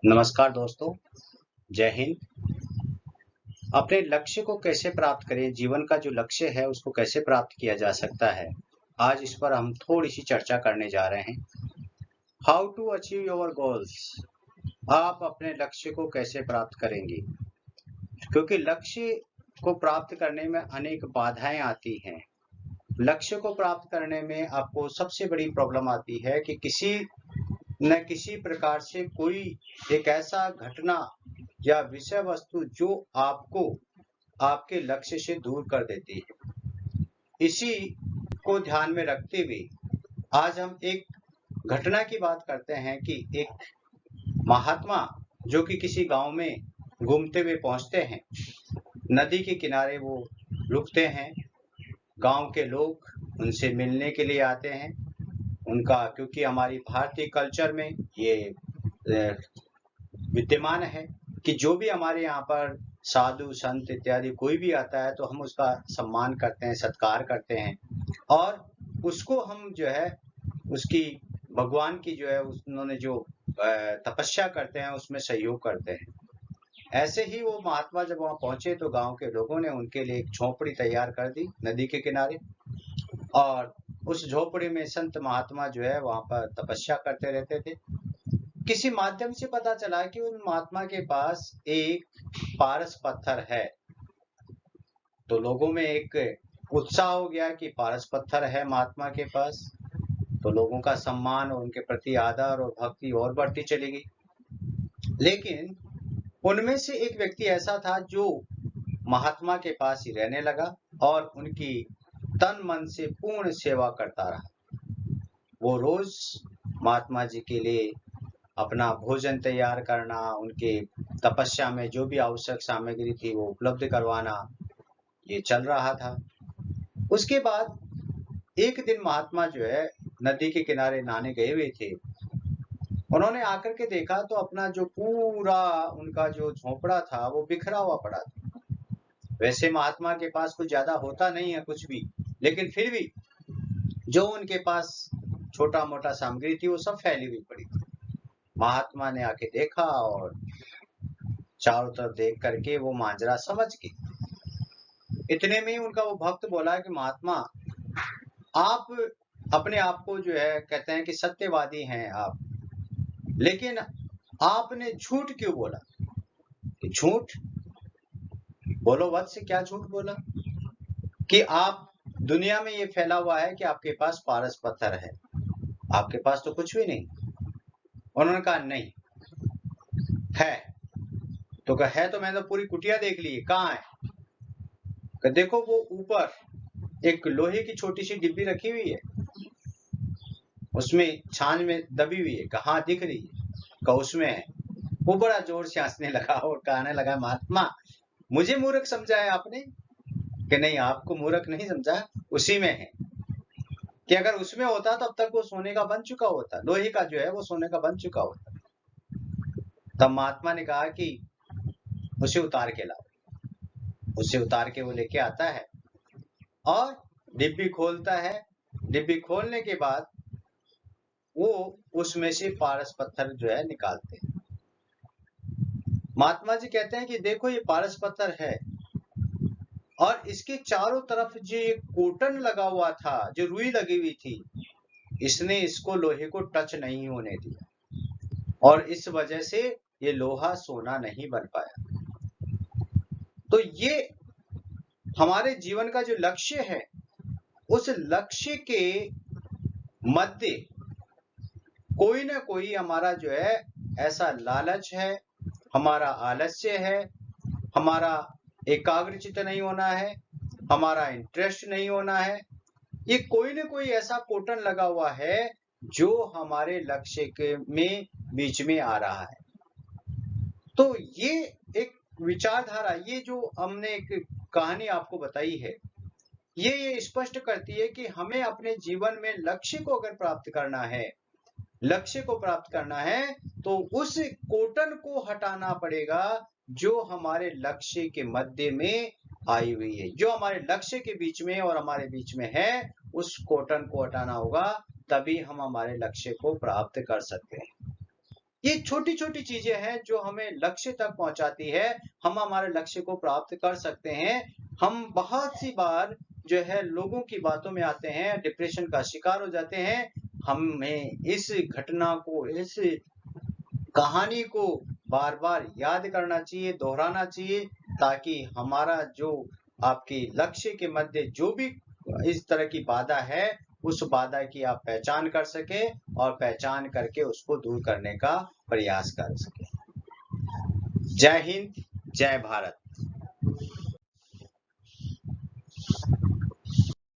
नमस्कार दोस्तों, जय हिंद। अपने लक्ष्य को कैसे प्राप्त करें, जीवन का जो लक्ष्य है उसको कैसे प्राप्त किया जा सकता है, आज इस पर हम थोड़ी-सी चर्चा करने जा रहे हैं। How to achieve your goals. आप अपने लक्ष्य को कैसे प्राप्त करेंगे? क्योंकि लक्ष्य को प्राप्त करने में अनेक बाधाएँ आती हैं। लक्ष्य को प्राप्त करने में आपको सबसे बड़ी प्रॉब्लम आती है कि किसी न किसी प्रकार से कोई एक ऐसा घटना या विषय वस्तु जो आपको आपके लक्ष्य से दूर कर देती है। इसी को ध्यान में रखते हुए आज हम एक घटना की बात करते हैं कि एक महात्मा जो कि किसी गांव में घूमते हुए पहुंचते हैं, नदी के किनारे वो रुकते हैं। गांव के लोग उनसे मिलने के लिए आते हैं। उनका क्योंकि हमारी भारतीय कल्चर में ये विद्यमान है कि जो भी हमारे यहाँ पर साधु संत इत्यादि कोई भी आता है तो हम उसका सम्मान करते हैं, सत्कार करते हैं और उसको हम जो है उसकी भगवान की जो है उन्होंने जो तपस्या करते हैं उसमें सहयोग करते हैं। ऐसे ही वो महात्मा जब वहाँ पहुंचे तो गांव के लोगों ने उनके लिए एक झोपड़ी तैयार कर दी नदी के किनारे और उस झोपड़ी में संत महात्मा जो है वहाँ पर तपस्या करते रहते थे। किसी माध्यम से पता चला कि उन महात्मा के पास एक पारस पत्थर है। तो लोगों में एक उत्साह हो गया कि पारस पत्थर है महात्मा के पास, तो लोगों का सम्मान और उनके प्रति आदर और भक्ति और बढ़ती चली गई। लेकिन उनमें से एक व्यक्ति ऐसा था जो महात्मा के पास ही रहने लगा और उनकी तन मन से पूर्ण सेवा करता रहा। वो रोज महात्मा जी के लिए अपना भोजन तैयार करना, उनके तपस्या में जो भी आवश्यक सामग्री थी वो उपलब्ध करवाना, ये चल रहा था। उसके बाद एक दिन महात्मा जो है नदी के किनारे नहाने गए हुए थे। उन्होंने आकर के देखा तो अपना जो पूरा उनका जो झोपड़ा था वो बिखरा हुआ पड़ा था। वैसे महात्मा के पास कुछ ज्यादा होता नहीं है कुछ भी, लेकिन फिर भी जो उनके पास छोटा मोटा सामग्री थी वो सब फैली हुई पड़ी थी। महात्मा ने आके देखा और चारों तरफ देख करके वो माजरा समझ गए। इतने में ही उनका वो भक्त बोला कि महात्मा, आप अपने आप को जो है कहते हैं कि सत्यवादी हैं आप, लेकिन आपने झूठ क्यों बोला? कि झूठ बोलो वत्स, क्या झूठ बोला? कि आप दुनिया में ये फैला हुआ है कि आपके पास पारस पत्थर है, आपके पास तो कुछ भी नहीं। उन्होंने कहा नहीं है। तो कहा है तो मैंने तो पूरी कुटिया देख ली है, कहाँ है? देखो वो ऊपर एक लोहे की छोटी सी डिब्बी रखी हुई है, उसमें छाछ में दबी हुई है। कहाँ दिख रही है? कहा उसमें है। वो बड़ा जोर से हंसने लगा और कहने लगा, महात्मा मुझे मूर्ख समझा है आपने? कि नहीं, आपको मूर्ख नहीं समझा, उसी में है। कि अगर उसमें होता तब तक वो सोने का बन चुका होता, लोहे का जो है वो सोने का बन चुका होता। तब महात्मा ने कहा कि उसे उतार के लाओ। उसे उतार के वो लेके आता है और डिब्बी खोलता है। डिब्बी खोलने के बाद वो उसमें से पारस पत्थर जो है निकालते हैं। महात्मा जी कहते हैं कि देखो ये पारस पत्थर है और इसके चारों तरफ जो एक कोटन लगा हुआ था, जो रुई लगी हुई थी, इसने इसको लोहे को टच नहीं होने दिया और इस वजह से ये लोहा सोना नहीं बन पाया। तो ये हमारे जीवन का जो लक्ष्य है, उस लक्ष्य के मध्य कोई ना कोई हमारा जो है ऐसा लालच है, हमारा आलस्य है, हमारा एकाग्रचित्त नहीं होना है, हमारा इंटरेस्ट नहीं होना है। ये कोई ना कोई ऐसा कोटन लगा हुआ है जो हमारे लक्ष्य के में बीच में आ रहा है। तो ये एक विचारधारा, ये जो हमने एक कहानी आपको बताई है, ये स्पष्ट करती है कि हमें अपने जीवन में लक्ष्य को अगर प्राप्त करना है, लक्ष्य को प्राप्त करना है तो उस कोटन को हटाना पड़ेगा जो हमारे लक्ष्य के मध्य में आई हुई है, जो हमारे लक्ष्य के बीच में और हमारे बीच में है, उस कोटन को हटाना होगा, तभी हम हमारे लक्ष्य को प्राप्त कर सकते हैं। ये छोटी-छोटी चीजें हैं जो हमें लक्ष्य तक पहुंचाती है। हम हमारे लक्ष्य को प्राप्त कर सकते हैं। हम बहुत सी बार जो है लोगों की बातों में आते हैं, डिप्रेशन का शिकार हो जाते हैं। हमें इस घटना को, इस कहानी को बार-बार याद करना चाहिए, दोहराना चाहिए, ताकि हमारा जो आपके लक्ष्य के मध्य जो भी इस तरह की बाधा है, उस बाधा की आप पहचान कर सकें और पहचान करके उसको दूर करने का प्रयास कर सकें। जय हिंद, जय भारत।